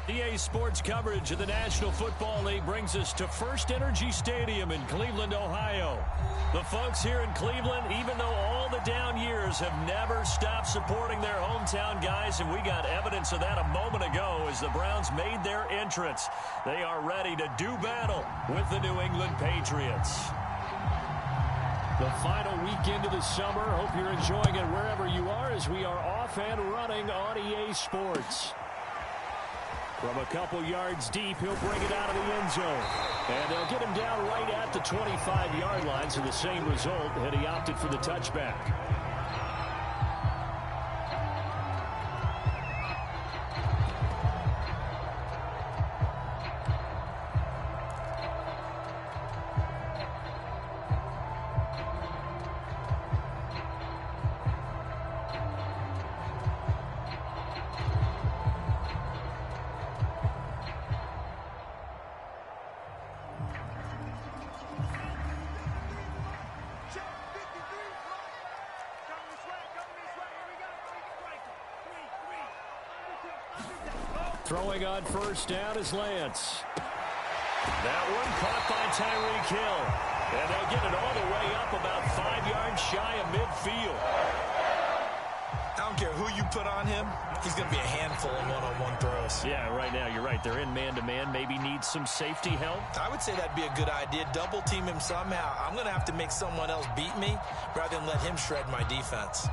EA Sports coverage of the National Football League brings us to First Energy Stadium in Cleveland, Ohio. The folks here in Cleveland, even though all the down years, have never stopped supporting their hometown guys, and we got evidence of that a moment ago as the Browns made their entrance. They are ready to do battle with the New England Patriots. The final weekend of the summer. Hope you're enjoying it wherever you are as we are off and running on EA Sports. From a couple yards deep, he'll bring it out of the end zone. And they'll get him down right at the 25-yard line, so the same result had he opted for the touchback. Throwing on first down is Lance. That one caught by Tyreek Hill. And they'll get it all the way up about 5 yards shy of midfield. I don't care who you put on him. He's going to be a handful in one-on-one throws. Yeah, right now, you're right. They're in man-to-man. Maybe needs some safety help. I would say that'd be a good idea. Double team him somehow. I'm going to have to make someone else beat me rather than let him shred my defense.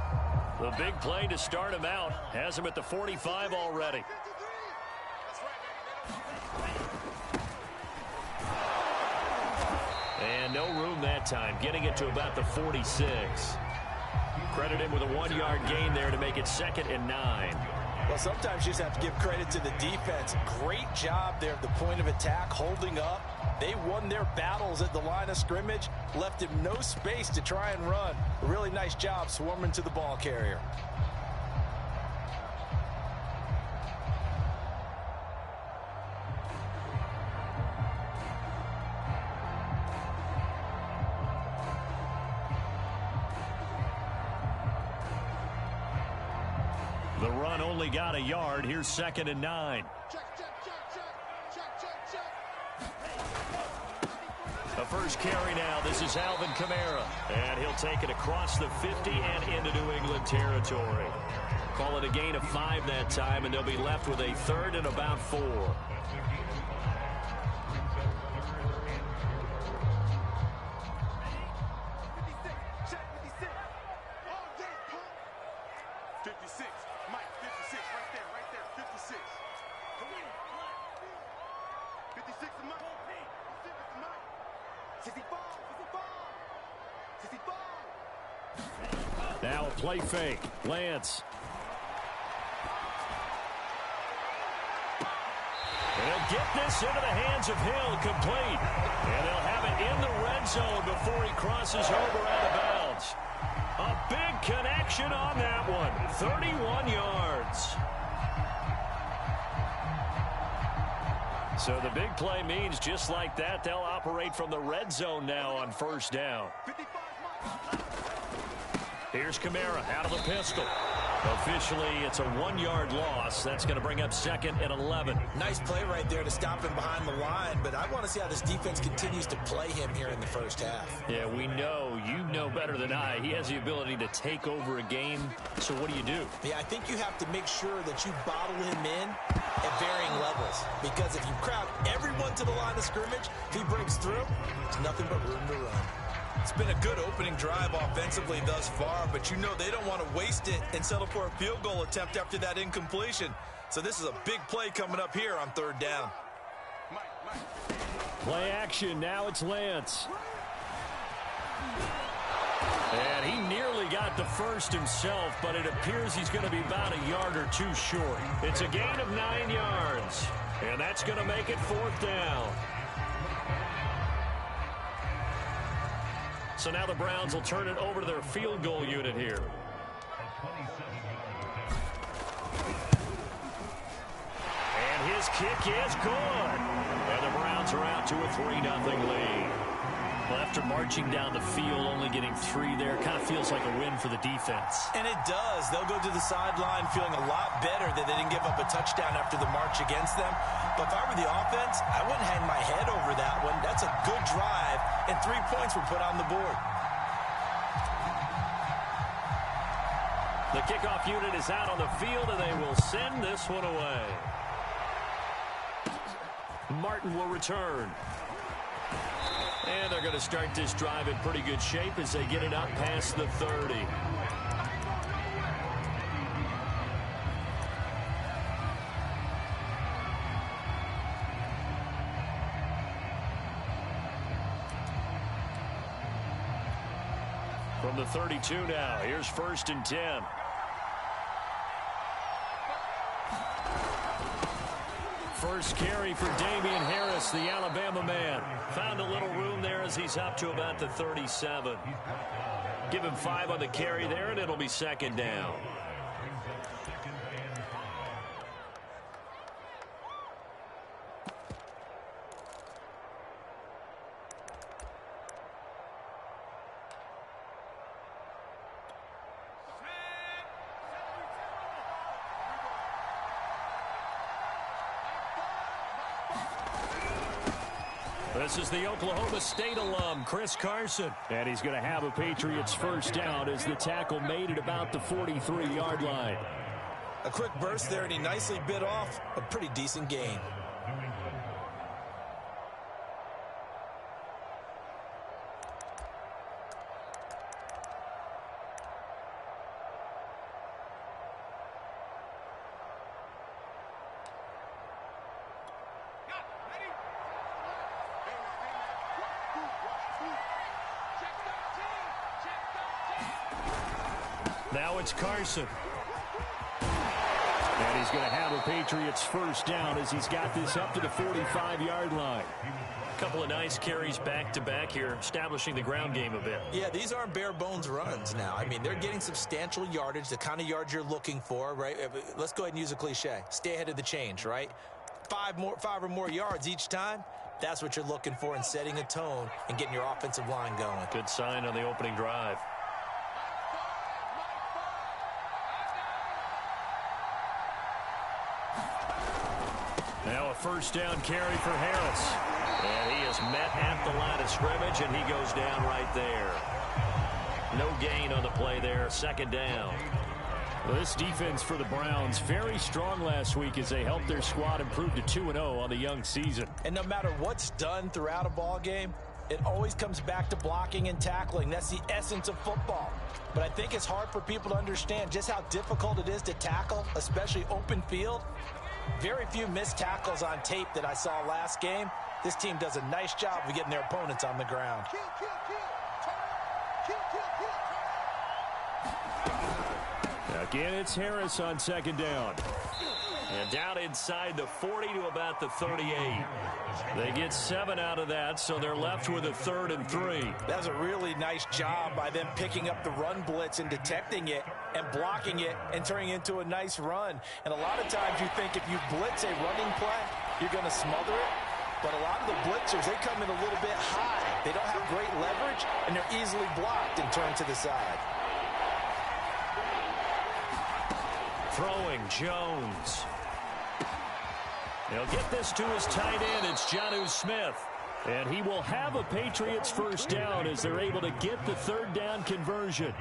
The big play to start him out. Has him at the 45 already. And no room that time, getting it to about the 46. Credit him with a 1-yard gain there to make it 2nd and 9. Well, sometimes you just have to give credit to the defense. Great job there at the point of attack, holding up. They won their battles at the line of scrimmage, left him no space to try and run. A really nice job swarming to the ball carrier. The run only got a yard. Here's 2nd and 9. The first carry now. This is Alvin Kamara. And he'll take it across the 50 and into New England territory. Call it a gain of 5 that time, and they'll be left with a 3rd and about 4. Now a play fake. Lance. They'll get this into the hands of Hill, complete. And they'll have it in the red zone before he crosses over out of bounds. A big connection on that one. 31 yards. So the big play means just like that, they'll operate from the red zone now on first down. Here's Kamara out of the pistol. Officially, it's a 1-yard loss. That's going to bring up 2nd and 11. Nice play right there to stop him behind the line, but I want to see how this defense continues to play him here in the first half. Yeah, we know. You know better than I. He has the ability to take over a game. So what do you do? Yeah, I think you have to make sure that you bottle him in at varying levels. Because if you crowd everyone to the line of scrimmage, if he breaks through, there's nothing but room to run. It's been a good opening drive offensively thus far, but you know they don't want to waste it and settle for a field goal attempt after that incompletion. So this is a big play coming up here on 3rd down. Play action. Now it's Lance. And he nearly got the first himself, but it appears he's going to be about a yard or 2 short. It's a gain of 9 yards, and that's going to make it 4th down. So now the Browns will turn it over to their field goal unit here. And his kick is good. And the Browns are out to a 3-0 lead. Well, after marching down the field, only getting 3 there, kind of feels like a win for the defense. And it does. They'll go to the sideline feeling a lot better that they didn't give up a touchdown after the march against them. But if I were the offense, I wouldn't hang my head over that one. That's a good drive, and 3 points were put on the board. The kickoff unit is out on the field, and they will send this one away. Martin will return. And they're going to start this drive in pretty good shape as they get it up past the 30. From the 32 now, here's 1st and 10. First carry for Damian Harris, the Alabama man. Found a little room there as he's up to about the 37. Give him 5 on the carry there, and it'll be 2nd down. This is the Oklahoma State alum, Chris Carson. And he's going to have a Patriots first down as the tackle made at about the 43-yard line. A quick burst there, and he nicely bit off a pretty decent gain. Now it's Carson. And he's going to have a Patriots first down as he's got this up to the 45-yard line. A couple of nice carries back-to-back here, establishing the ground game a bit. Yeah, these aren't bare-bones runs now. I mean, they're getting substantial yardage, the kind of yards you're looking for, right? Let's go ahead and use a cliche. Stay ahead of the change, right? 5 or more yards each time. That's what you're looking for in setting a tone and getting your offensive line going. Good sign on the opening drive. Now a first down carry for Harris. And he is met at the line of scrimmage, and he goes down right there. No gain on the play there. 2nd down. Well, this defense for the Browns, very strong last week as they helped their squad improve to 2-0 on the young season. And no matter what's done throughout a ball game, it always comes back to blocking and tackling. That's the essence of football. But I think it's hard for people to understand just how difficult it is to tackle, especially open field. Very few missed tackles on tape that I saw last game. This team does a nice job of getting their opponents on the ground. Again, it's Harris on 2nd down. And down inside the 40 to about the 38. They get 7 out of that, so they're left with a 3rd and 3. That was a really nice job by them picking up the run blitz and detecting it and blocking it and turning it into a nice run. And a lot of times you think if you blitz a running play, you're going to smother it. But a lot of the blitzers, they come in a little bit high. They don't have great leverage, and they're easily blocked and turned to the side. Throwing Jones. He'll get this to his tight end. It's Jonnu Smith. And he will have a Patriots first down as they're able to get the 3rd down conversion.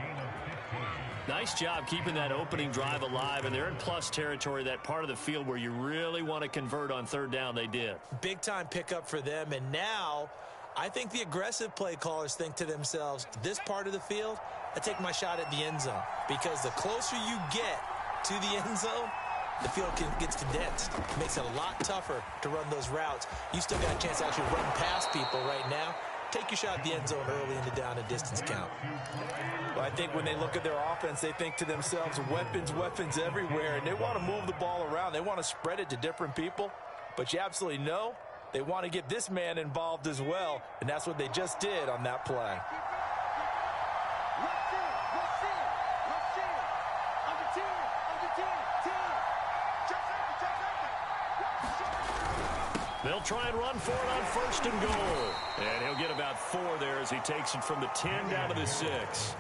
Nice job keeping that opening drive alive, and they're in plus territory, that part of the field where you really want to convert on 3rd down. They did. Big-time pickup for them, and now I think the aggressive play callers think to themselves, this part of the field, I take my shot at the end zone, because the closer you get to the end zone, the field gets condensed. It makes it a lot tougher to run those routes. You still got a chance to actually run past people right now. Take your shot at the end zone early in the down and distance count. Well, I think when they look at their offense, they think to themselves, weapons everywhere, and they want to move the ball around. They want to spread it to different people, but you absolutely know they want to get this man involved as well, and that's what they just did on that play. They'll try and run for it on 1st and goal. And he'll get about 4 there as he takes it from the 10 down to the 6.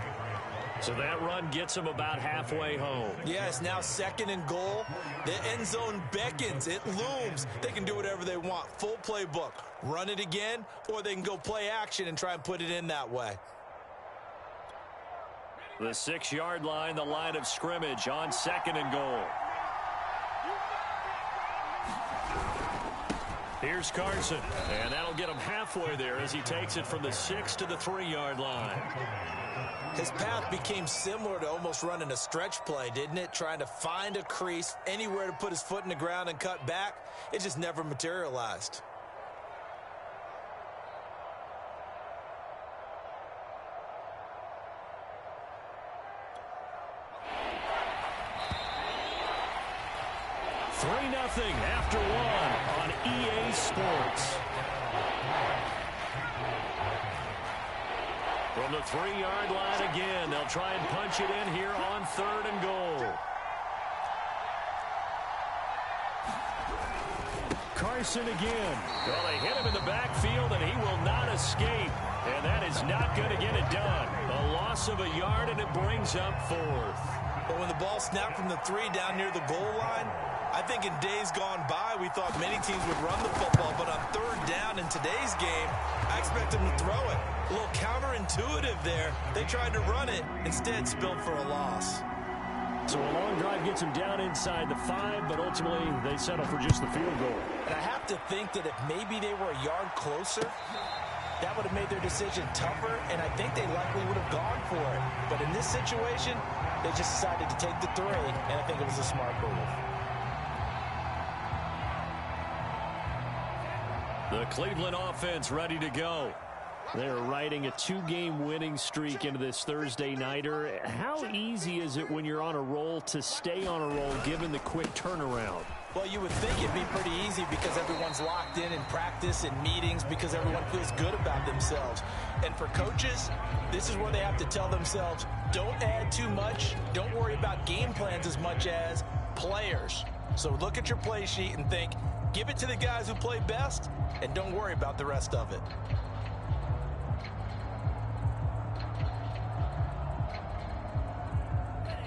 So that run gets him about halfway home. Yeah, it's now 2nd and goal. The end zone beckons. It looms. They can do whatever they want. Full playbook. Run it again, or they can go play action and try and put it in that way. The 6-yard line, the line of scrimmage on 2nd and goal. Here's Carson, and that'll get him halfway there as he takes it from the 6 to the 3-yard line. His path became similar to almost running a stretch play, didn't it? Trying to find a crease, anywhere to put his foot in the ground and cut back. It just never materialized. Nothing after 1 on EA Sports. From the 3-yard line again, they'll try and punch it in here on 3rd and goal. Carson again. Well, they hit him in the backfield, and he will not escape. And that is not going to get it done. A loss of a yard, and it brings up 4th. But when the ball snapped from the 3 down near the goal line, I think in days gone by, we thought many teams would run the football, but on 3rd down in today's game, I expect them to throw it. A little counterintuitive there. They tried to run it, instead spilled for a loss. So a long drive gets them down inside the 5, but ultimately they settle for just the field goal. And I have to think that if maybe they were a yard closer, that would have made their decision tougher, and I think they likely would have gone for it. But in this situation, they just decided to take the 3, and I think it was a smart move. The Cleveland offense ready to go. They're riding a 2-game winning streak into this Thursday nighter. How easy is it when you're on a roll to stay on a roll given the quick turnaround? Well, you would think it'd be pretty easy because everyone's locked in practice and meetings because everyone feels good about themselves. And for coaches, this is where they have to tell themselves, don't add too much. Don't worry about game plans as much as players. So look at your play sheet and think, give it to the guys who play best, and don't worry about the rest of it.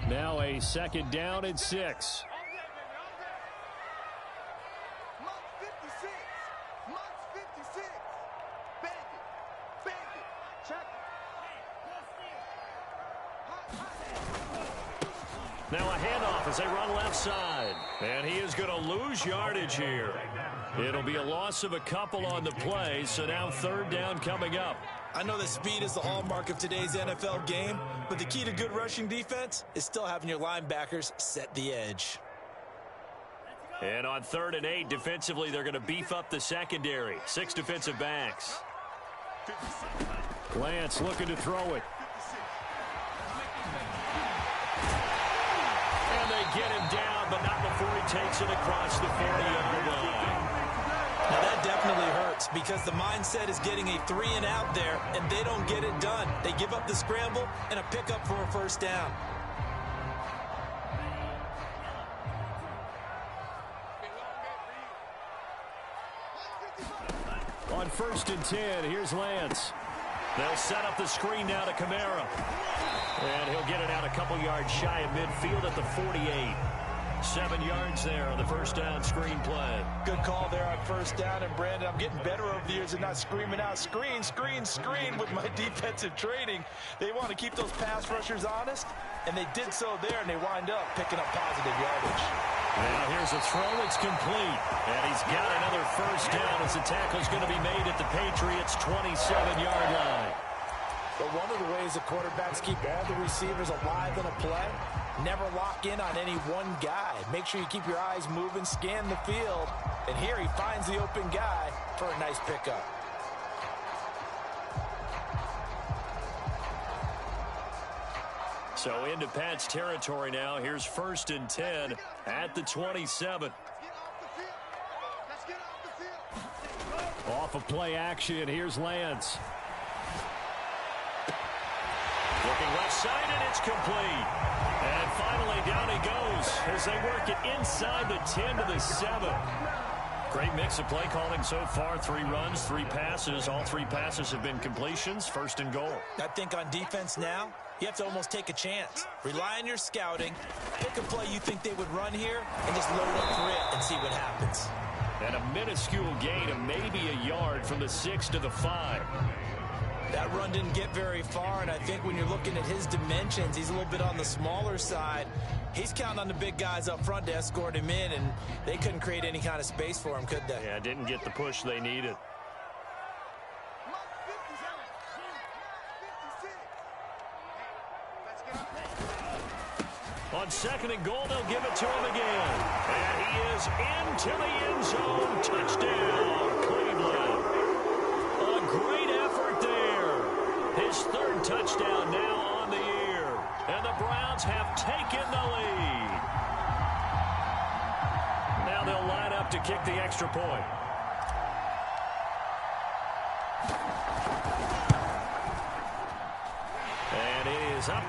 Now a 2nd down and 6. Now a handoff as they run left side. And he is going to lose yardage here. It'll be a loss of a couple on the play, so now 3rd down coming up. I know that speed is the hallmark of today's NFL game, but the key to good rushing defense is still having your linebackers set the edge. And on 3rd and 8, defensively, they're going to beef up the secondary. 6 defensive backs. Lance looking to throw it. And they get him down, but not before he takes it across the 40-yard line. Now that definitely hurts because the mindset is getting a 3-and-out there, and they don't get it done. They give up the scramble and a pickup for a 1st down. On 1st and 10, here's Lance. They'll set up the screen now to Kamara. And he'll get it out a couple yards shy of midfield at the 48. 7 yards there on the 1st down screen play. Good call there on 1st down. And, Brandon, I'm getting better over the years and not screaming out, screen, screen, screen with my defensive training. They want to keep those pass rushers honest, and they did so there, and they wind up picking up positive yardage. Now here's a throw. It's complete. And he's got another 1st down as the tackle's going to be made at the Patriots' 27-yard line. But one of the ways the quarterbacks keep all the receivers alive in a play, never lock in on any one guy. Make sure you keep your eyes moving, scan the field. And here he finds the open guy for a nice pickup. So into Pat's territory now. Here's 1st and 10 at the 27. Off of play action, here's Lance. Looking left side, and it's complete. And finally, down he goes as they work it inside the 10 to the 7. Great mix of play calling so far. 3 runs, 3 passes. All 3 passes have been completions. First and goal. I think on defense now, you have to almost take a chance. Rely on your scouting. Pick a play you think they would run here and just load up for it and see what happens. And a minuscule gain of maybe a yard from the 6 to the 5. That run didn't get very far, and I think when you're looking at his dimensions, he's a little bit on the smaller side. He's counting on the big guys up front to escort him in, and they couldn't create any kind of space for him, could they? Yeah, didn't get the push they needed. On 2nd and goal, they'll give it to him again. And he is into the end zone. Touchdown, Cleveland. A great effort there. His 3rd touchdown now on the year. And the Browns have taken the lead. Now they'll line up to kick the extra point. And it is up.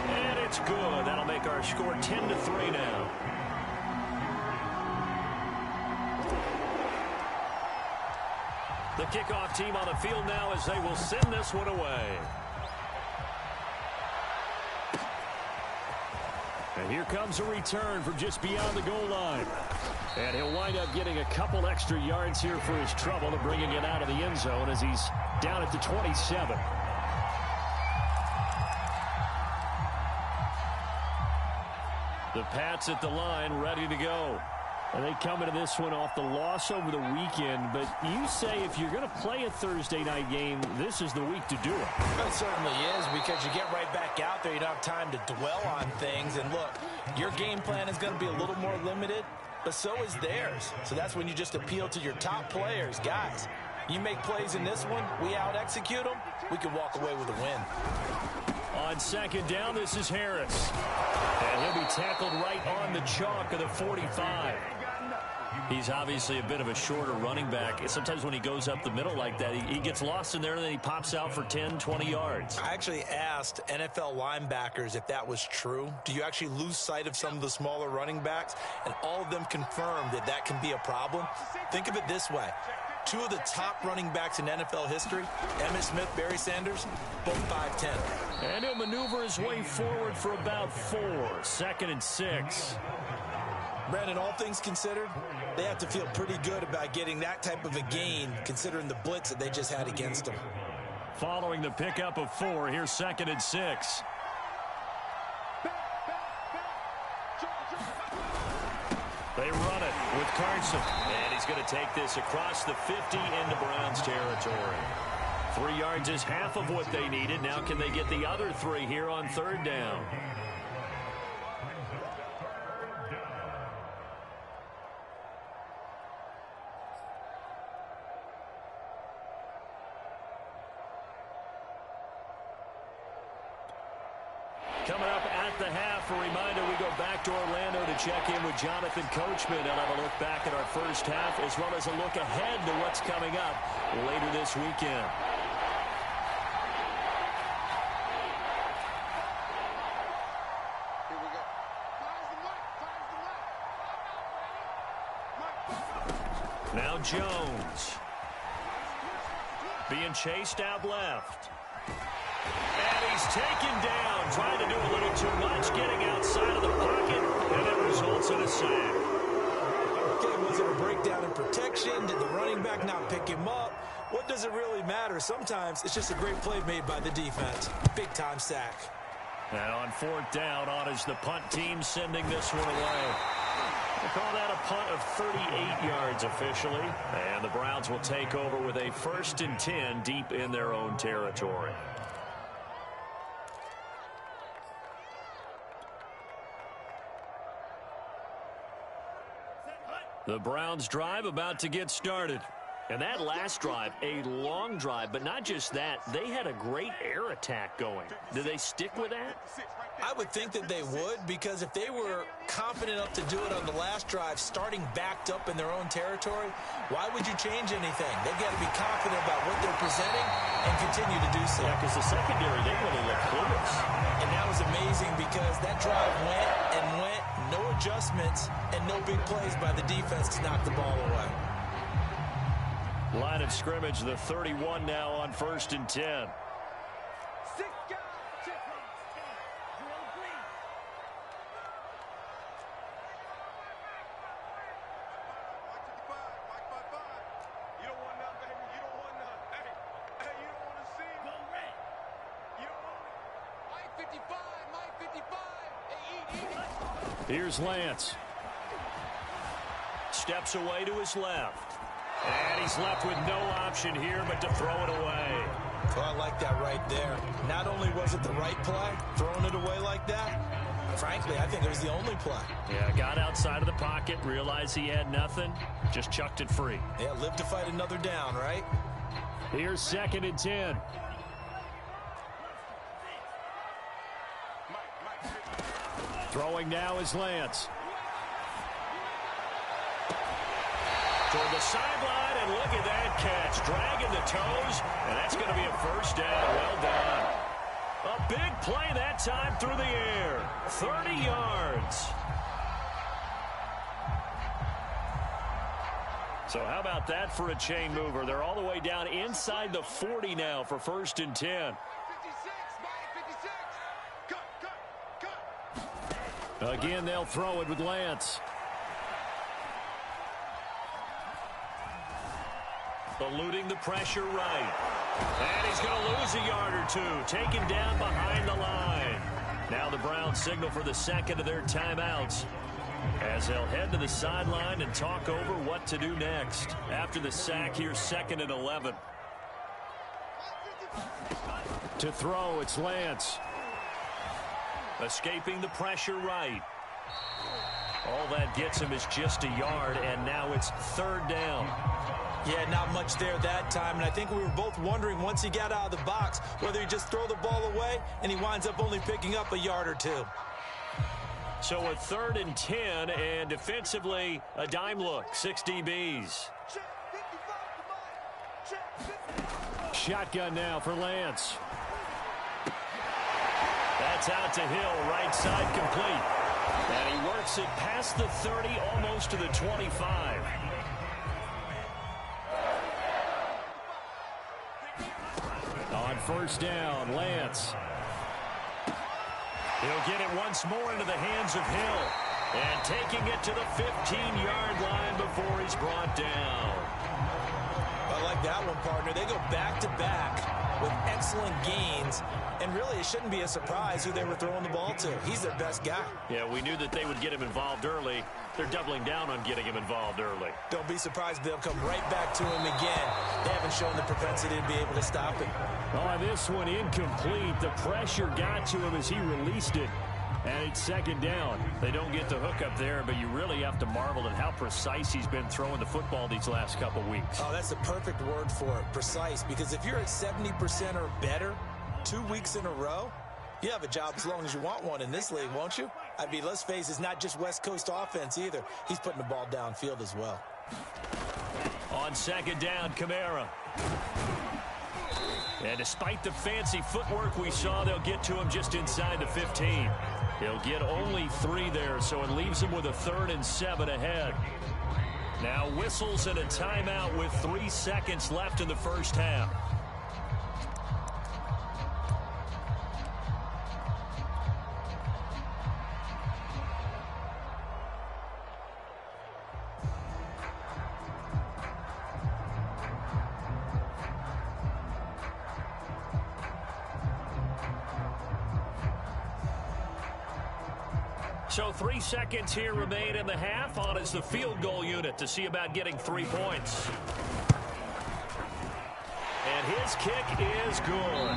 And it's good. That'll make our score 10-3 now. The kickoff team on the field now as they will send this one away. And here comes a return from just beyond the goal line. And he'll wind up getting a couple extra yards here for his trouble to bringing it out of the end zone as he's down at the 27. The Pats at the line, ready to go. And they come into this one off the loss over the weekend. But you say if you're going to play a Thursday night game, this is the week to do it. It certainly is, because you get right back out there. You don't have time to dwell on things. And look, your game plan is going to be a little more limited, but so is theirs. So that's when you just appeal to your top players. Guys, you make plays in this one, we out-execute them, we can walk away with a win. On 2nd down, this is Harris. And he'll be tackled right on the chalk of the 45. He's obviously a bit of a shorter running back. Sometimes when he goes up the middle like that, he gets lost in there, and then he pops out for 10, 20 yards. I actually asked NFL linebackers if that was true. Do you actually lose sight of some of the smaller running backs? And all of them confirmed that that can be a problem. Think of it this way. 2 of the top running backs in NFL history, Emmitt Smith, Barry Sanders, both 5'10". And he'll maneuver his way forward for about 4. 2nd and 6. Brandon, all things considered, they have to feel pretty good about getting that type of a gain, considering the blitz that they just had against them. Following the pickup of 4, here's 2nd and 6. They run it with Carson. And he's going to take this across the 50 into Browns territory. 3 yards is half of what they needed. Now can they get the other 3 here on 3rd down? Coming up at the half, a reminder, we go back to Orlando to check in with Jonathan Coachman and have a look back at our first half, as well as a look ahead to what's coming up later this weekend. Now Jones being chased out left. And he's taken down, trying to do a little too much, getting outside of the pocket, and it results in a sack. Okay, was it a breakdown in protection? Did the running back not pick him up? What does it really matter? Sometimes it's just a great play made by the defense. Big-time sack. And on 4th down, on is the punt team sending this one away. They call that a punt of 38 yards officially. And the Browns will take over with a 1st and 10 deep in their own territory. The Browns drive about to get started. And that last drive, a long drive, but not just that, they had a great air attack going. Do they stick with that? I would think that they would, because if they were confident enough to do it on the last drive, starting backed up in their own territory, why would you change anything? They've got to be confident about what they're presenting and continue to do so. Yeah, because the secondary, they really look clueless. And that was amazing, because that drive went and went, no adjustments and no big plays by the defense to knock the ball away. Line of scrimmage, the 31 now on 1st and 10. Here's Lance. Steps away to his left. And he's left with no option here but to throw it away. Well, I like that right there. Not only was it the right play, throwing it away like that, frankly, I think it was the only play. Yeah, got outside of the pocket, realized he had nothing, just chucked it free. Yeah, live to fight another down, right? Here's 2nd and 10. Throwing now is Lance. Toward the sideline, and look at that catch. Dragging the toes, and that's going to be a first down. Well done. A big play that time through the air. 30 yards. So how about that for a chain mover? They're all the way down inside the 40 now for 1st and 10. Again, they'll throw it with Lance. Eluding the pressure right. And he's going to lose a yard or two. Taken down behind the line. Now the Browns signal for the second of their timeouts, as they'll head to the sideline and talk over what to do next. After the sack, here's 2nd and 11. To throw, it's Lance. Escaping the pressure right. All that gets him is just a yard, and now it's 3rd down. Yeah, not much there that time, and I think we were both wondering once he got out of the box whether he'd just throw the ball away, and he winds up only picking up a yard or two. So a 3rd and 10, and defensively, a dime look, 6 DBs. Shotgun now for Lance. That's out to Hill, right side complete. And he works it past the 30, almost to the 25. On 1st down, Lance. He'll get it once more into the hands of Hill. And taking it to the 15-yard line before he's brought down. I like that one, partner. They go back-to-back with excellent gains. And really, it shouldn't be a surprise who they were throwing the ball to. He's their best guy. Yeah, we knew that they would get him involved early. They're doubling down on getting him involved early. Don't be surprised they'll come right back to him again. They haven't shown the propensity to be able to stop it. Oh, this one incomplete. The pressure got to him as he released it. And it's 2nd down. They don't get the hook up there, but you really have to marvel at how precise he's been throwing the football these last couple weeks. Oh, that's the perfect word for it, precise. Because if you're at 70% or better 2 weeks in a row, you have a job as long as you want one in this league, won't you? I mean, let's face it, it's not just West Coast offense either. He's putting the ball downfield as well. On 2nd down, Kamara. And despite the fancy footwork we saw, they'll get to him just inside the 15. He'll get only 3 there, so it leaves him with a 3rd and 7 ahead. Now whistles and a timeout with 3 seconds left in the first half. So 3 seconds here remain in the half. On is the field goal unit to see about getting 3 points. And his kick is good.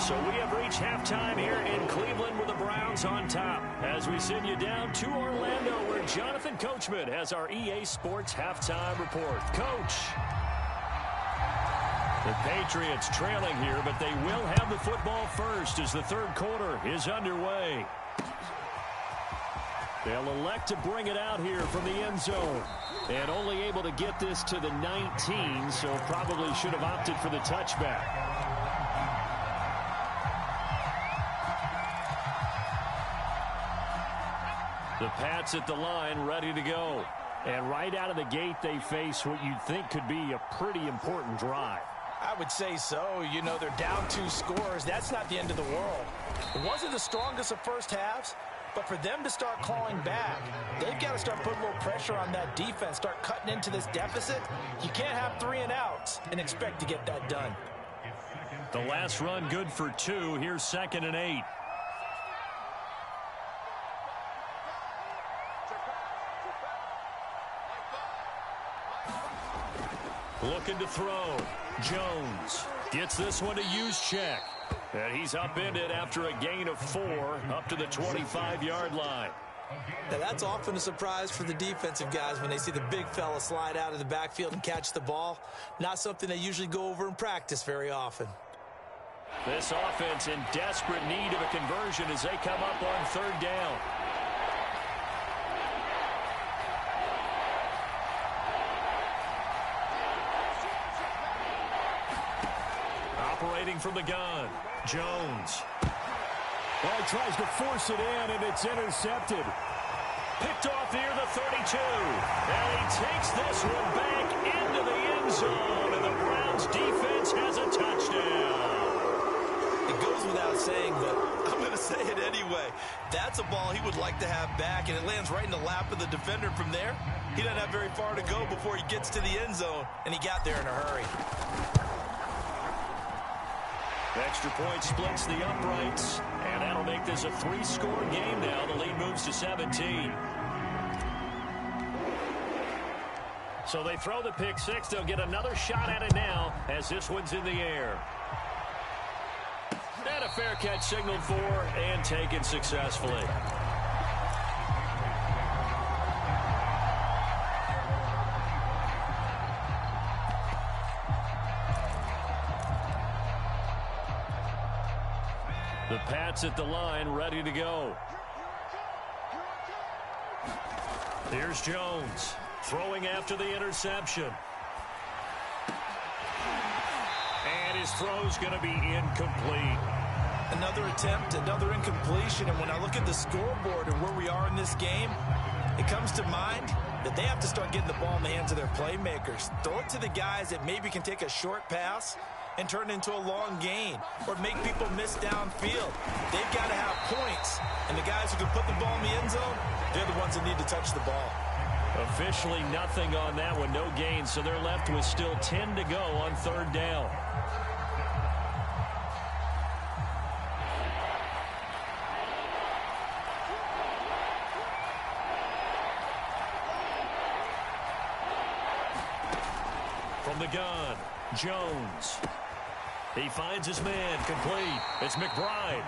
So we have reached halftime here in Cleveland with the Browns on top. As we send you down to Orlando, where Jonathan Coachman has our EA Sports halftime report. Coach. The Patriots trailing here, but they will have the football first as the 3rd quarter is underway. They'll elect to bring it out here from the end zone. And only able to get this to the 19, so probably should have opted for the touchback. The Pats at the line, ready to go. And right out of the gate, they face what you'd think could be a pretty important drive. I would say so. You know, they're down 2 scores. That's not the end of the world. It wasn't the strongest of first halves, but for them to start clawing back, they've got to start putting a little pressure on that defense, start cutting into this deficit. You can't have 3 and outs and expect to get that done. The last run good for 2. Here's 2nd and 8. Looking to throw. Jones gets this one to Juszczyk. And he's upended after a gain of 4 up to the 25-yard line. Now that's often a surprise for the defensive guys when they see the big fella slide out of the backfield and catch the ball. Not something they usually go over in practice very often. This offense in desperate need of a conversion as they come up on 3rd down. Operating from the gun, Jones. Well, he tries to force it in, and it's intercepted. Picked off near the 32. And he takes this one back into the end zone, and the Browns defense has a touchdown. It goes without saying, but I'm going to say it anyway. That's a ball he would like to have back, and it lands right in the lap of the defender from there. He doesn't have very far to go before he gets to the end zone, and he got there in a hurry. Extra point splits the uprights, and that'll make this a 3-score game now. The lead moves to 17. So they throw the pick 6. They'll get another shot at it now as this one's in the air. And a fair catch signaled for and taken successfully. The Pats at the line, ready to go. Here's Jones, throwing after the interception. And his throw's going to be incomplete. Another attempt, another incompletion, and when I look at the scoreboard and where we are in this game, it comes to mind that they have to start getting the ball in the hands of their playmakers. Throw it to the guys that maybe can take a short pass and turn it into a long gain or make people miss downfield. They've got to have points, and the guys who can put the ball in the end zone, they're the ones that need to touch the ball. Officially nothing on that one, no gain, so they're left with still 10 to go on 3rd down. From the gun, Jones. He finds his man, complete. It's McBride.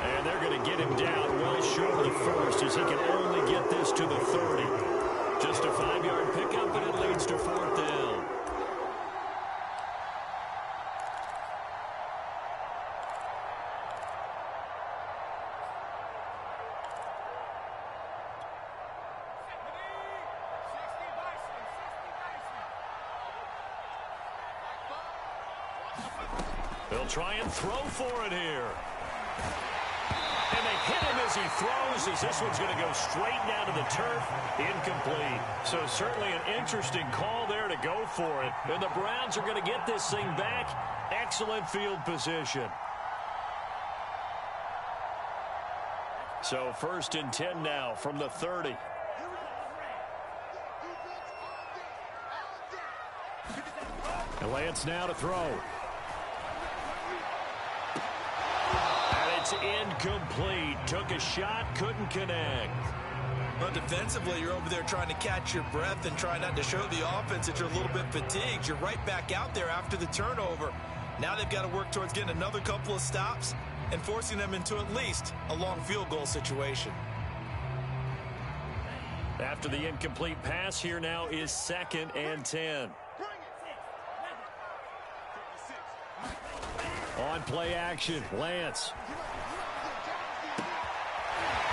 And they're going to get him down well short of the first as he can only get this to the 30. Just a 5-yard pickup, and it leads to 4th down. They'll try and throw for it here. And they hit him as he throws, as this one's going to go straight down to the turf. Incomplete. So certainly an interesting call there to go for it. And the Browns are going to get this thing back. Excellent field position. So 1st and 10 now from the 30. And Lance now to throw. It's incomplete. Took a shot, couldn't connect. Well, defensively, you're over there trying to catch your breath and try not to show the offense that you're a little bit fatigued. You're right back out there after the turnover. Now they've got to work towards getting another couple of stops and forcing them into at least a long field goal situation. After the incomplete pass, here now is 2nd and 10. On play action, Lance.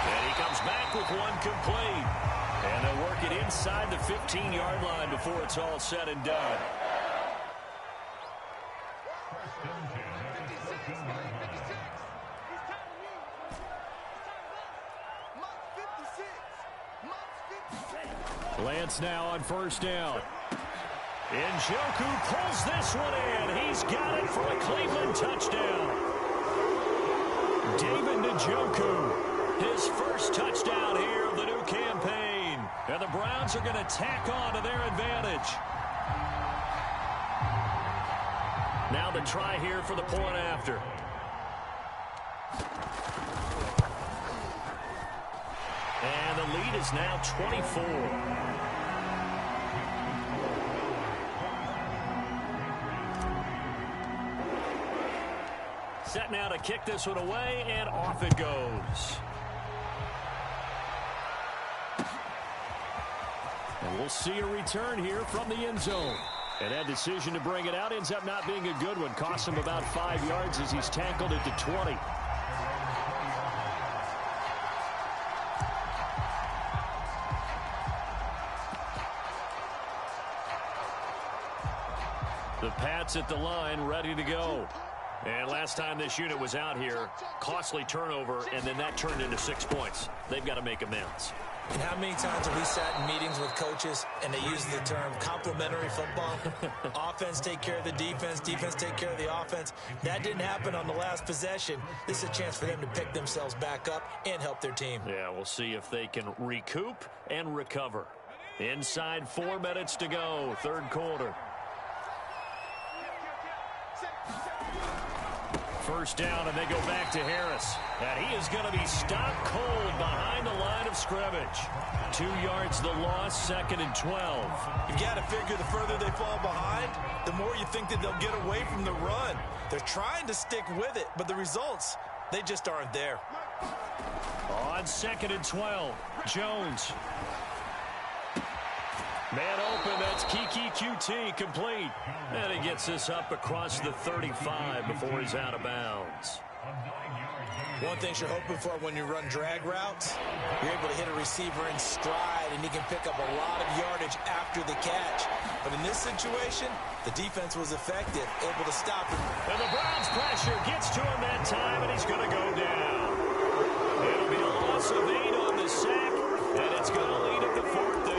And he comes back with one complete. And they'll work it inside the 15-yard line before it's all said and done. Lance now on first down. Njoku pulls this one in. He's got it for a Cleveland touchdown. David Njoku, his first touchdown here of the new campaign. And the Browns are going to tack on to their advantage. Now the try here for the point after. And the lead is now 24. Set now to kick this one away, and off it goes. And we'll see a return here from the end zone. And that decision to bring it out ends up not being a good one. Costs him about 5 yards as he's tackled it to 20. The Pats at the line, ready to go. And last time this unit was out here, costly turnover, and then that turned into 6 points. They've got to make amends. And how many times have we sat in meetings with coaches and they use the term complementary football? Offense take care of the defense, defense take care of the offense. That didn't happen on the last possession. This is a chance for them to pick themselves back up and help their team. Yeah, we'll see if they can recoup and recover. Inside 4 minutes to go, third quarter. First down, and they go back to Harris. And he is going to be stopped cold behind the line of scrimmage. 2 yards the loss, second and 12. You've got to figure the further they fall behind, the more you think that they'll get away from the run. They're trying to stick with it, but the results, they just aren't there. On second and 12, Jones. Man open, that's Kiki QT, complete. And he gets this up across the 35 before he's out of bounds. One thing you're hoping for when you run drag routes, you're able to hit a receiver in stride, and he can pick up a lot of yardage after the catch. But in this situation, the defense was effective, able to stop him. And the Browns pressure gets to him that time, and he's going to go down. It'll be a loss of 8 on the sack, and it's going to lead at the 4th down.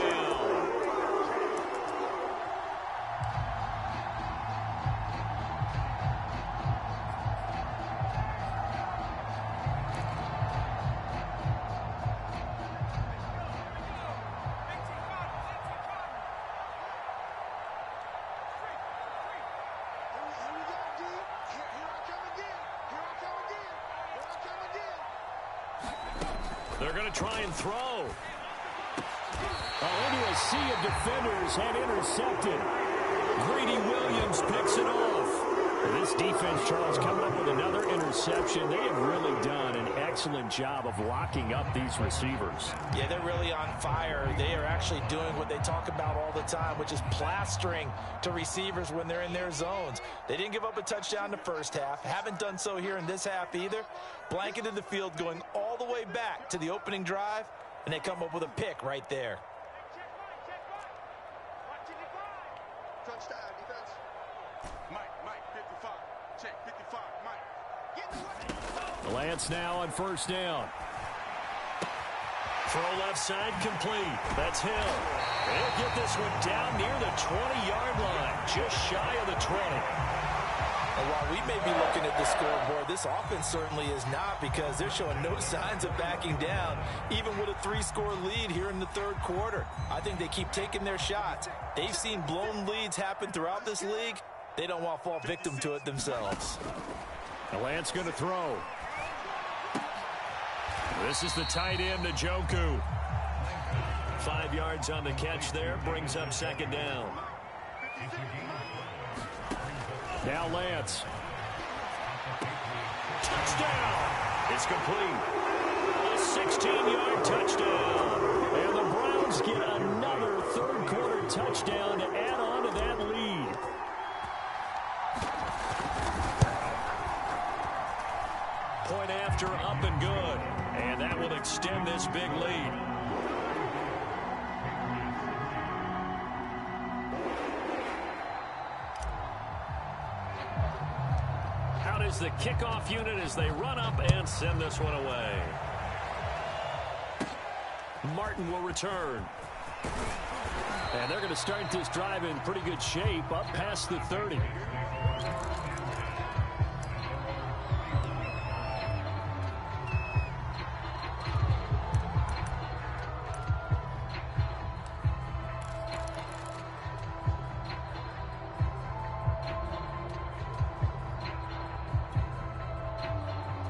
They're going to try and throw. Into a sea of defenders and intercepted. Greedy Williams picks it off. This defense, Charles, coming up with another interception. They have really done an excellent job of locking up these receivers. Yeah, they're really on fire. They are actually doing what they talk about all the time, which is plastering to receivers when they're in their zones. They didn't give up a touchdown in the first half. Haven't done so here in this half either. Blanketed the field going all the way back to the opening drive, and they come up with a pick right there. Touchdown, defense. Mike, 55. Check, 55, Mike. Get the Lance now on first down. Throw left side complete. That's Hill. They'll get this one down near the 20-yard line, just shy of the 20. And while we may be looking at the scoreboard, this offense certainly is not, because they're showing no signs of backing down, even with a 3-score lead here in the third quarter. I think they keep taking their shots. They've seen blown leads happen throughout this league. They don't want to fall victim to it themselves. Lance going to throw. This is the tight end, Njoku. 5 yards on the catch there, brings up second down. Now Lance. Touchdown! It's complete. A 16-yard touchdown. And the Browns get another third-quarter touchdown to add on to that lead. Point after, up and good. And that will extend this big lead. Out is the kickoff unit as they run up and send this one away. Martin will return. And they're going to start this drive in pretty good shape, up past the 30.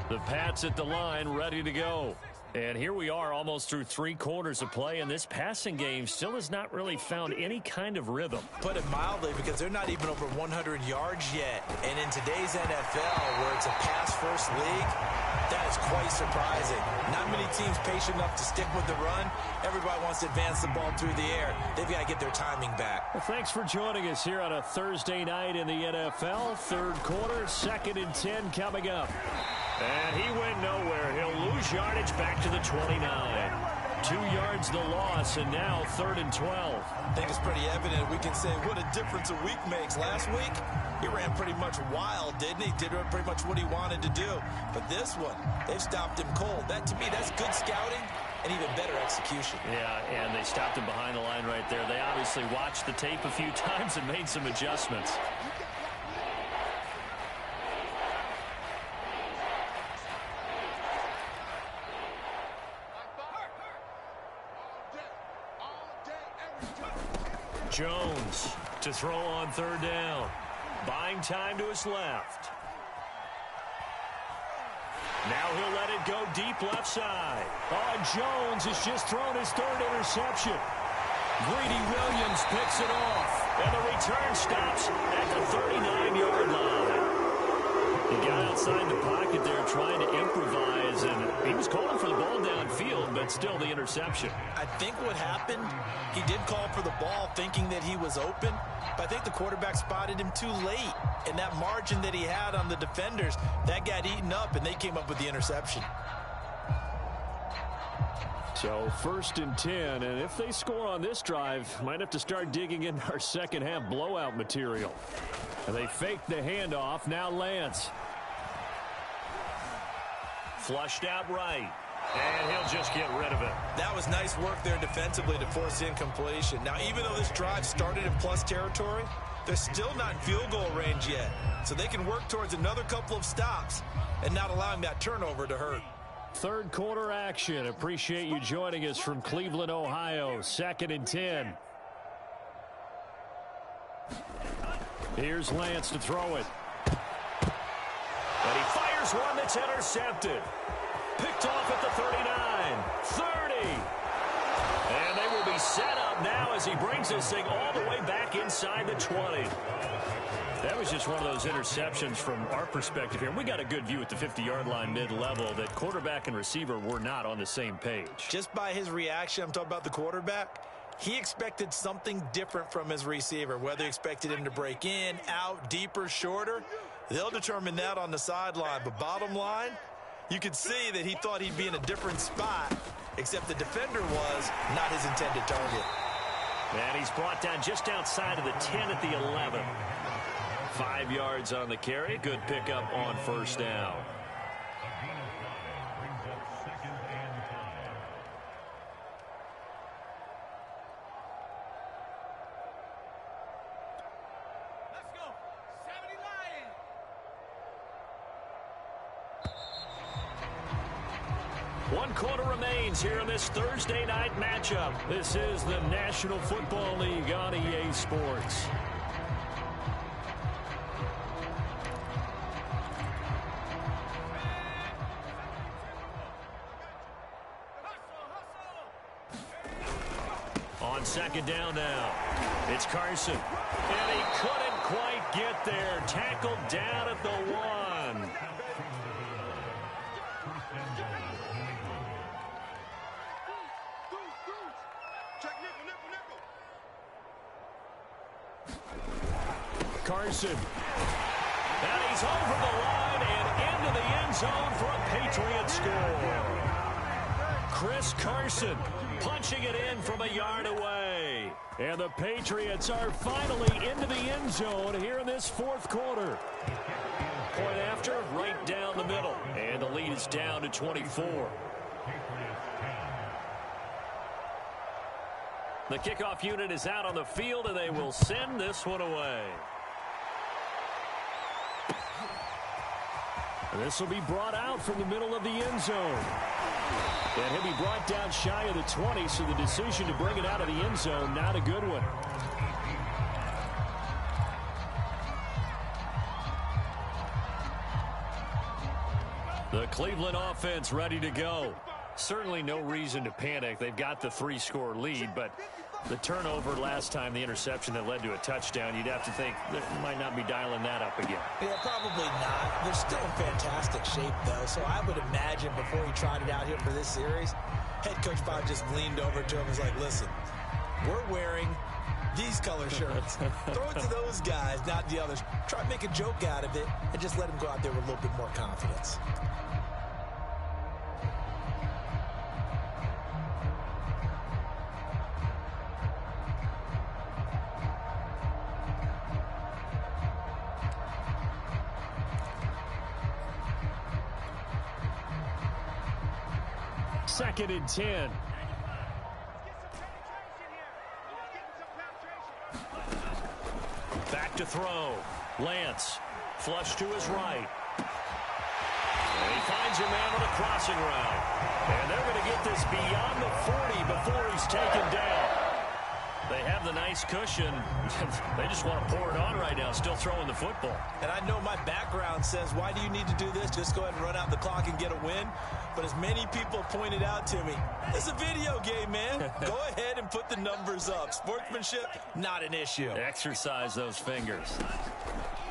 The Pats at the line, ready to go. And here we are almost through 3 quarters of play, and this passing game still has not really found any kind of rhythm. Put it mildly, because they're not even over 100 yards yet. And in today's NFL, where it's a pass-first league, that is quite surprising. Not many teams patient enough to stick with the run. Everybody wants to advance the ball through the air. They've got to get their timing back. Well, thanks for joining us here on a Thursday night in the NFL. Third quarter, 2nd and 10 coming up. And he went nowhere. He'll lose yardage back to the 29. 2 yards the loss, and now 3rd and 12. I think it's pretty evident. We can say what a difference a week makes. Last week, he ran pretty much wild, didn't he? Did pretty much what he wanted to do. But this one, they've stopped him cold. That, to me, that's good scouting and even better execution. Yeah, and they stopped him behind the line right there. They obviously watched the tape a few times and made some adjustments. Jones to throw on 3rd down. Buying time to his left. Now he'll let it go deep left side. Oh, Jones has just thrown his 3rd interception. Greedy Williams picks it off. And the return stops at the 39-yard line. He got outside the pocket there trying to improvise, and he was calling for the ball downfield, but still the interception. I think what happened, he did call for the ball thinking that he was open, but I think the quarterback spotted him too late. And that margin that he had on the defenders, that got eaten up, and they came up with the interception. So 1st and 10, and if they score on this drive, might have to start digging in our second half blowout material. And they fake the handoff. Now Lance. Flushed out right. And he'll just get rid of it. That was nice work there defensively to force incompletion. Now, even though this drive started in plus territory, they're still not in field goal range yet. So they can work towards another couple of stops and not allowing that turnover to hurt. 3rd quarter action. Appreciate you joining us from Cleveland, Ohio. 2nd and 10. Here's Lance to throw it. And he fires one that's intercepted. Picked off at the 39. 30. And they will be set up now as he brings this thing all the way back inside the 20. That was just one of those interceptions from our perspective here. We got a good view at the 50-yard line mid-level that quarterback and receiver were not on the same page. Just by his reaction, I'm talking about the quarterback, he expected something different from his receiver, whether he expected him to break in, out, deeper, shorter. They'll determine that on the sideline. But bottom line, you could see that he thought he'd be in a different spot, except the defender was not his intended target. And he's brought down just outside of the 10 at the 11. 5 yards on the carry. Good pickup on 1st down. Let's go. 70 Lions. One quarter remains here in this Thursday night matchup. This is the National Football League on EA Sports. On 2nd down now, it's Carson. And he couldn't quite get there. Tackled down at the 1. Carson. And he's over the line and into the end zone for a Patriot score. Chris Carson punching it in from a yard away. And the Patriots are finally into the end zone here in this 4th quarter. Point after, right down the middle. And the lead is down to 24. The kickoff unit is out on the field, and they will send this one away. This will be brought out from the middle of the end zone. And he'll be brought down shy of the 20, so the decision to bring it out of the end zone, not a good one. The Cleveland offense ready to go. Certainly no reason to panic. They've got the 3-score lead, but the turnover last time, the interception that led to a touchdown, you'd have to think they might not be dialing that up again. Yeah, probably not. They're still in fantastic shape, though, so I would imagine before he tried it out here for this series, head coach probably just leaned over to him and was like, listen, we're wearing these color shirts. Throw it to those guys, not the others. Try to make a joke out of it and just let him go out there with a little bit more confidence. Second and 10. Back to throw. Lance. Flush to his right. And he finds a man on a crossing route. And they're going to get this beyond the 40 before he's taken down. They have the nice cushion. They just want to pour it on right now, still throwing the football. And I know my background says, why do you need to do this? Just go ahead and run out the clock and get a win. But as many people pointed out to me, it's a video game, man. Go ahead and put the numbers up. Sportsmanship, not an issue. Exercise those fingers.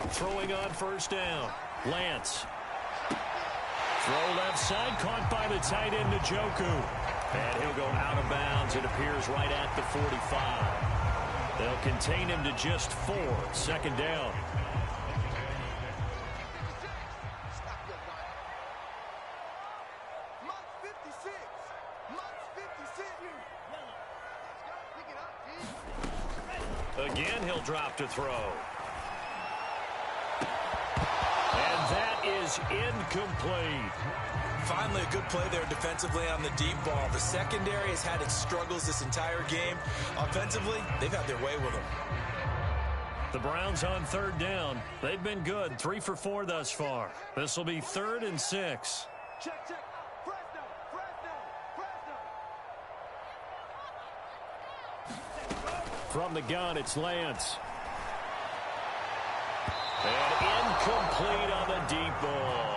Throwing on first down. Lance. Throw left side, caught by the tight end, Njoku. And he'll go out of bounds, it appears, right at the 45. They'll contain him to just 4. Second down. Again, he'll drop to throw. And that is incomplete. Finally, a good play there defensively on the deep ball. The secondary has had its struggles this entire game. Offensively, they've had their way with them. The Browns on third down. They've been good, 3 for 4 thus far. This will be 3rd and 6. Check, check. Fresno, Fresno, Fresno. From the gun, it's Lance. And incomplete on the deep ball.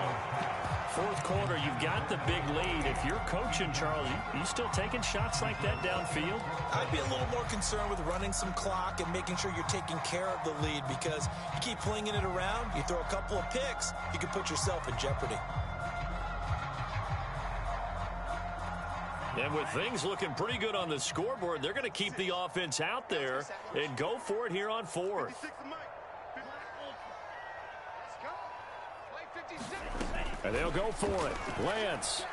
Fourth quarter, you've got the big lead. If you're coaching, Charles, you still taking shots like that downfield? I'd be a little more concerned with running some clock and making sure you're taking care of the lead, because you keep flinging it around, you throw a couple of picks, you can put yourself in jeopardy. And with things looking pretty good on the scoreboard, they're going to keep the offense out there and go for it here on 4th. And they'll go for it. Lance.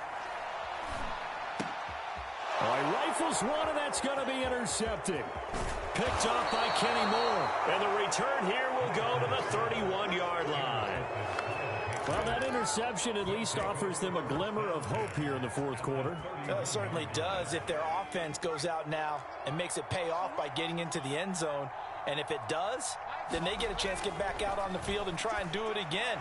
He rifles one, and that's going to be intercepted. Picked off by Kenny Moore. And the return here will go to the 31-yard line. Well, that interception at least offers them a glimmer of hope here in the fourth quarter. It certainly does if their offense goes out now and makes it pay off by getting into the end zone. And if it does, then they get a chance to get back out on the field and try and do it again.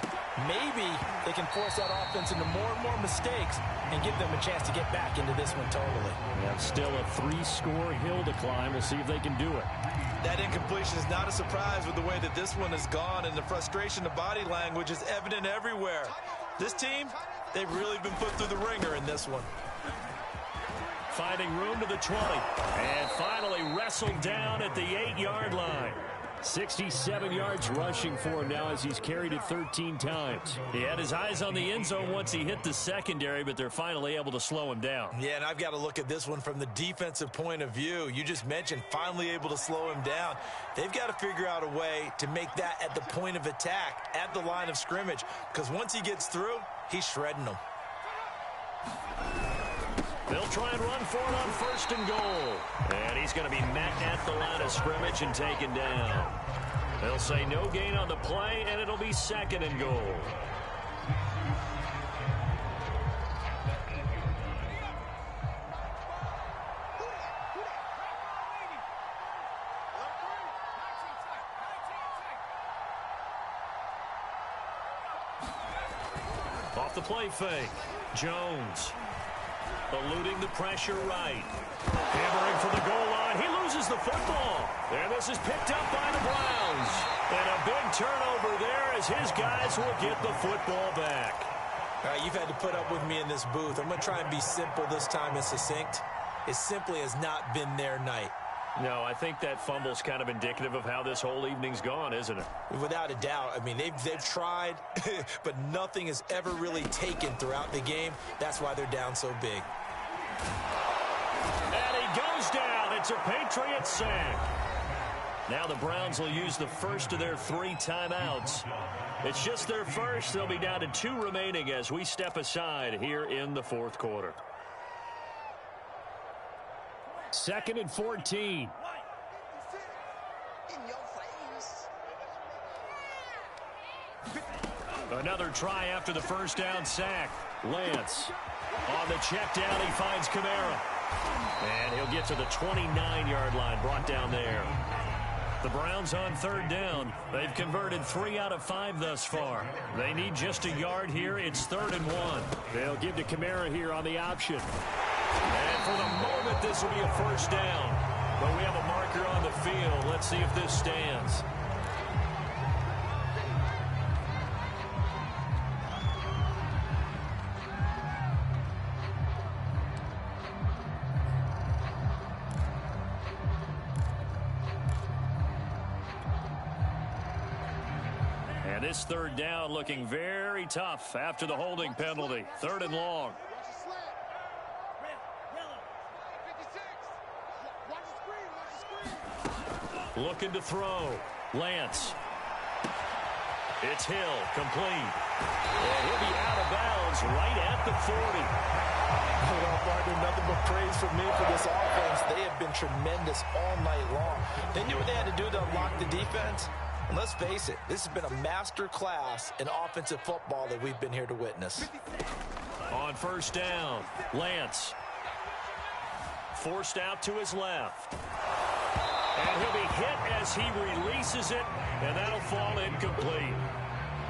Maybe they can force that offense into more and more mistakes and give them a chance to get back into this one totally. Yeah, still a 3-score hill to climb. We'll see if they can do it. That incompletion is not a surprise with the way that this one has gone, and the frustration of body language is evident everywhere. This team, they've really been put through the ringer in this one. Finding room to the 20. And finally wrestled down at the 8-yard line. 67 yards rushing for him now as he's carried it 13 times. He had his eyes on the end zone once he hit the secondary, but they're finally able to slow him down. Yeah, and I've got to look at this one from the defensive point of view. You just mentioned finally able to slow him down. They've got to figure out a way to make that at the point of attack, at the line of scrimmage, because once he gets through, he's shredding them. They'll try and run for it on 1st and goal. And he's going to be met at the line of scrimmage and taken down. They'll say no gain on the play, and it'll be 2nd and goal. off the play fake. Jones eluding the pressure right. Hammering for the goal line. He loses the football. And this is picked up by the Browns. And a big turnover there as his guys will get the football back. All right, you've had to put up with me in this booth. I'm going to try and be simple this time and succinct. It simply has not been their night. No, I think that fumble's kind of indicative of how this whole evening's gone, isn't it? Without a doubt. I mean, they've tried, but nothing has ever really taken throughout the game. That's why they're down so big. And he goes down. It's a Patriots sack. Now the Browns will use the first of their 3 timeouts. It's just their first. They'll be down to 2 remaining as we step aside here in the 4th quarter. 2nd and 14. Another try after the first down sack. Lance on the check down. He finds Kamara. And he'll get to the 29-yard line, brought down there. The Browns on 3rd down. They've converted 3 out of 5 thus far. They need just a yard here. It's 3rd and 1. They'll give to Kamara here on the option. And for the moment, this will be a first down. But we have a marker on the field. Let's see if this stands. And this 3rd down looking very tough after the holding penalty. 3rd and long. Looking to throw. Lance. It's Hill. Complete. And he'll be out of bounds right at the 40. Well, partner, nothing but praise from me for this offense. They have been tremendous all night long. They knew what they had to do to unlock the defense. And let's face it, this has been a master class in offensive football that we've been here to witness. On 1st down, Lance. Forced out to his left. And he'll be hit as he releases it, and that'll fall incomplete.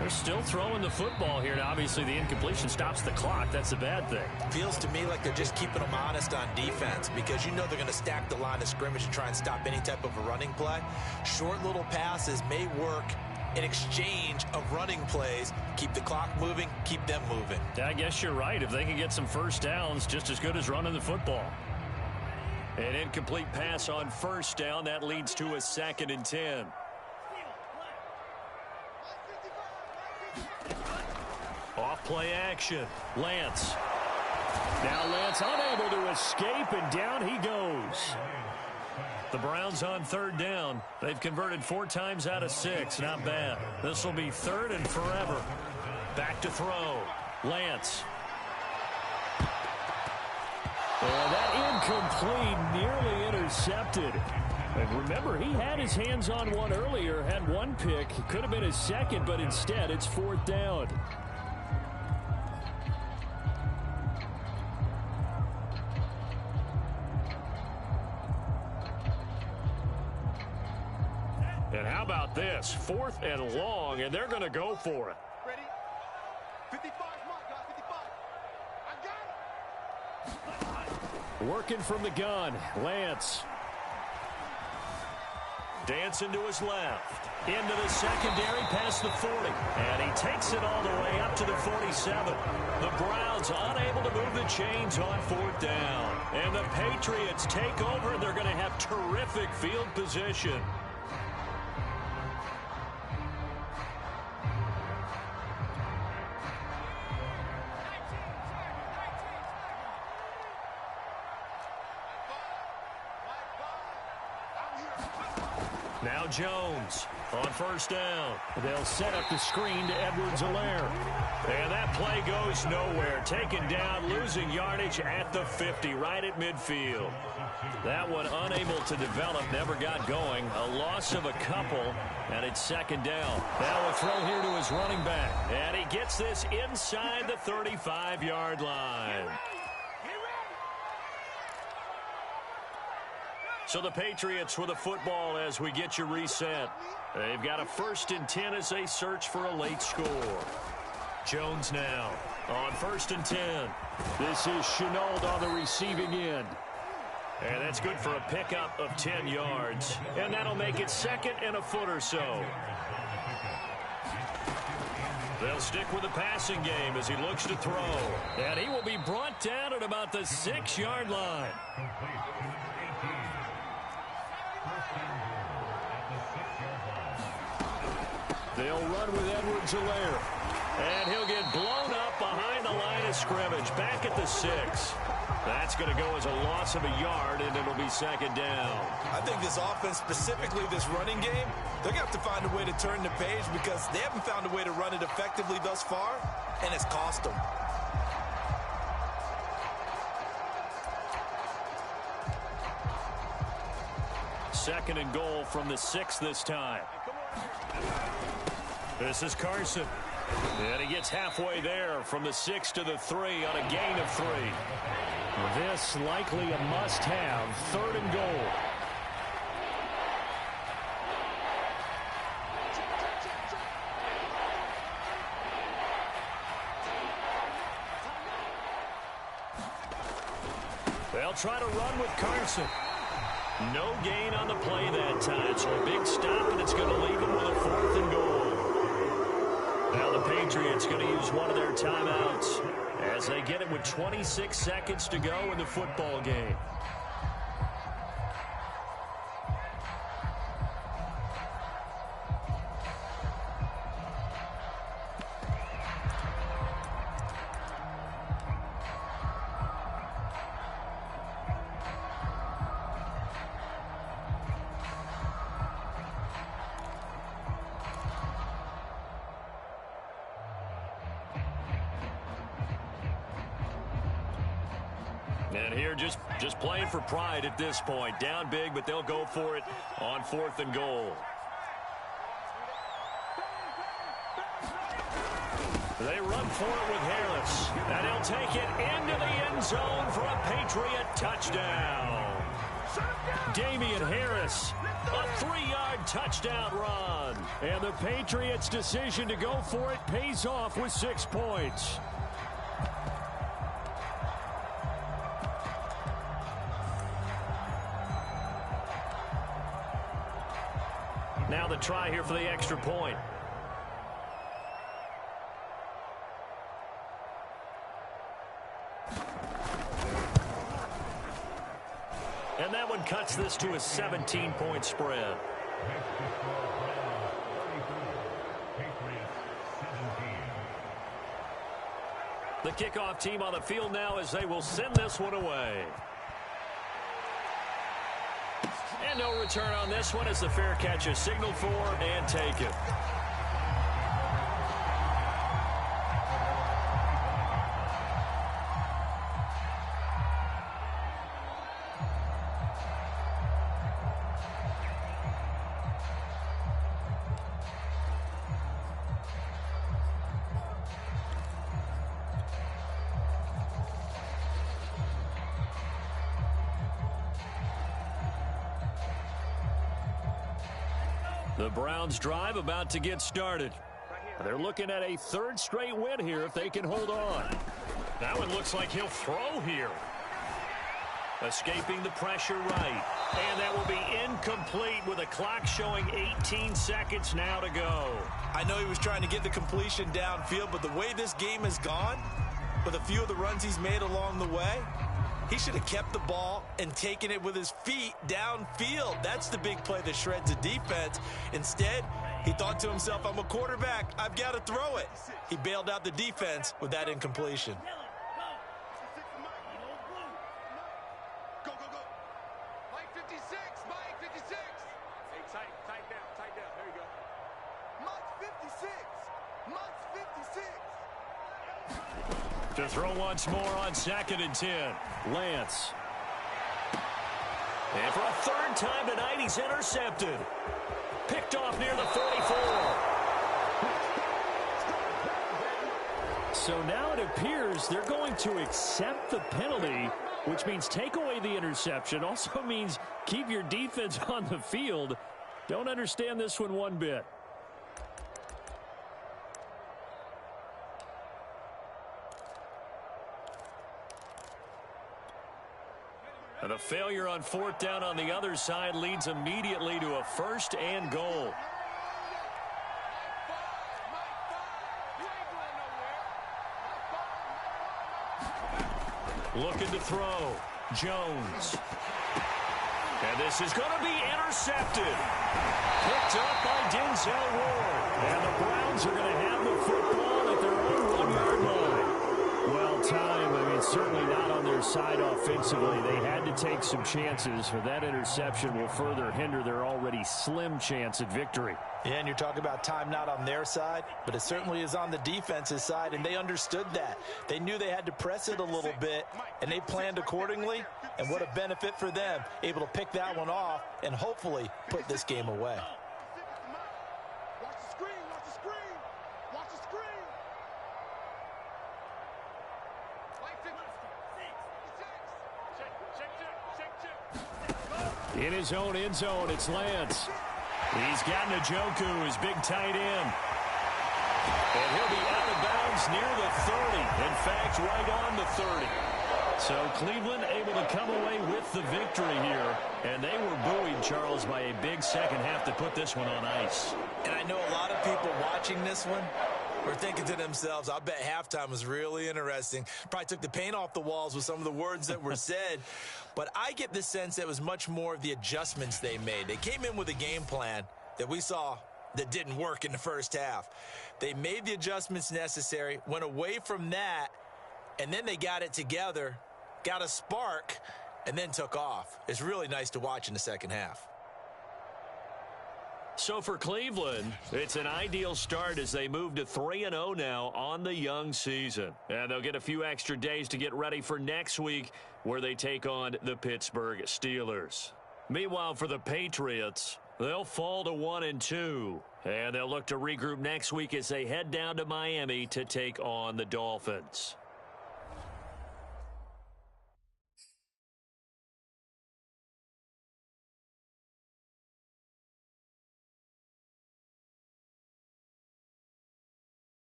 They're still throwing the football here. Now, obviously, the incompletion stops the clock. That's a bad thing. Feels to me like they're just keeping them honest on defense because you know they're going to stack the line of scrimmage to try and stop any type of a running play. Short little passes may work in exchange of running plays. Keep the clock moving, keep them moving. I guess you're right. If they can get some first downs, just as good as running the football. An incomplete pass on 1st down. That leads to a 2nd and 10. Off play action. Lance. Now Lance unable to escape, and down he goes. The Browns on 3rd down. They've converted 4 times out of 6. Not bad. This will be 3rd and forever. Back to throw. Lance. And that incomplete, nearly intercepted. And remember, he had his hands on one earlier, had 1 pick. It could have been his 2nd, but instead it's 4th down. And how about this? 4th and long, and they're going to go for it. Ready? 55 mark, guys, 55. I got it. Working from the gun, Lance. Dancing to his left. Into the secondary past the 40. And he takes it all the way up to the 47. The Browns unable to move the chains on 4th down. And the Patriots take over, and they're going to have terrific field position. Now Jones on 1st down. They'll set up the screen to Edwards-Helaire. And that play goes nowhere. Taken down, losing yardage at the 50, right at midfield. That one unable to develop, never got going. A loss of a couple, and it's 2nd down. Now a throw here to his running back. And he gets this inside the 35-yard line. So the Patriots with the football as we get you reset. They've got a 1st and 10 as they search for a late score. Jones now On 1st and 10. This is Shenault on the receiving end. And that's good for a pickup of 10 yards. And that'll make it 2nd and a foot or so. They'll stick with the passing game as he looks to throw. And he will be brought down at about the 6-yard line. They'll run with Edwards-Helaire. And he'll get blown up behind the line of scrimmage. Back at the 6. That's going to go as a loss of a yard, and it'll be 2nd down. I think this offense, specifically this running game, they're going to have to find a way to turn the page because they haven't found a way to run it effectively thus far, and it's cost them. Second and goal from the 6 this time. This is Carson. And he gets halfway there from the 6 to the 3 on a gain of 3. This likely a must-have. 3rd and goal. They'll try to run with Carson. No gain on the play that time. So a big stop, and it's going to leave them with a 4th and goal. Now the Patriots going to use one of their timeouts as they get it with 26 seconds to go in the football game. And here just playing for pride at this point. Down big, but they'll go for it on 4th and goal. They run for it with Harris. And he'll take it into the end zone for a Patriot touchdown. Damian Harris, a 3-yard touchdown run. And the Patriots' decision to go for it pays off with 6 points. Now the try here for the extra point. And that one cuts this to a 17-point spread. The kickoff team on the field now as they will send this one away. And no return on this one as the fair catch is signaled for and taken. The Browns drive about to get started. They're looking at a 3rd straight win here if they can hold on. That one looks like he'll throw here. Escaping the pressure right. And that will be incomplete with a clock showing 18 seconds now to go. I know he was trying to get the completion downfield, but the way this game has gone, with a few of the runs he's made along the way, he should have kept the ball and taken it with his feet downfield. That's the big play that shreds the defense. Instead, he thought to himself, I'm a quarterback. I've got to throw it. He bailed out the defense with that incompletion. Go, go, go. Mike 56, Mike 56. Hey, tight down. There you go. Mike 56. Mike 56. To throw once more on 2nd and 10. Lance. And for a 3rd time tonight, he's intercepted. Picked off near the 44. So now it appears they're going to accept the penalty, which means take away the interception. Also means keep your defense on the field. Don't understand this one bit. And a failure on fourth down on the other side leads immediately to a first and goal. Looking to throw. Jones. And this is going to be intercepted. Picked up by Denzel Ward. And the Browns are going to have the football at their own 1-yard line. Well, time, certainly not on their side offensively. They had to take some chances, but that interception will further hinder their already slim chance at victory. Yeah, and you're talking about time not on their side, but it certainly is on the defense's side, and they understood that. They knew they had to press it a little bit, and they planned accordingly, and what a benefit for them, able to pick that one off and hopefully put this game away. Watch the screen, watch the screen, watch the screen. In his own end zone, it's Lance. He's got Njoku, his big tight end. And he'll be out of bounds near the 30. In fact, right on the 30. So Cleveland able to come away with the victory here. And they were buoyed, Charles, by a big second half to put this one on ice. And I know a lot of people watching this one were thinking to themselves, I bet halftime was really interesting. Probably took the paint off the walls with some of the words that were said. But I get the sense that it was much more of the adjustments they made. They came in with a game plan that we saw that didn't work in the first half. They made the adjustments necessary, went away from that, and then they got it together, got a spark, and then took off. It's really nice to watch in the second half. So for Cleveland, it's an ideal start as they move to 3-0 now on the young season. And they'll get a few extra days to get ready for next week where they take on the Pittsburgh Steelers. Meanwhile, for the Patriots, they'll fall to 1-2. And they'll look to regroup next week as they head down to Miami to take on the Dolphins.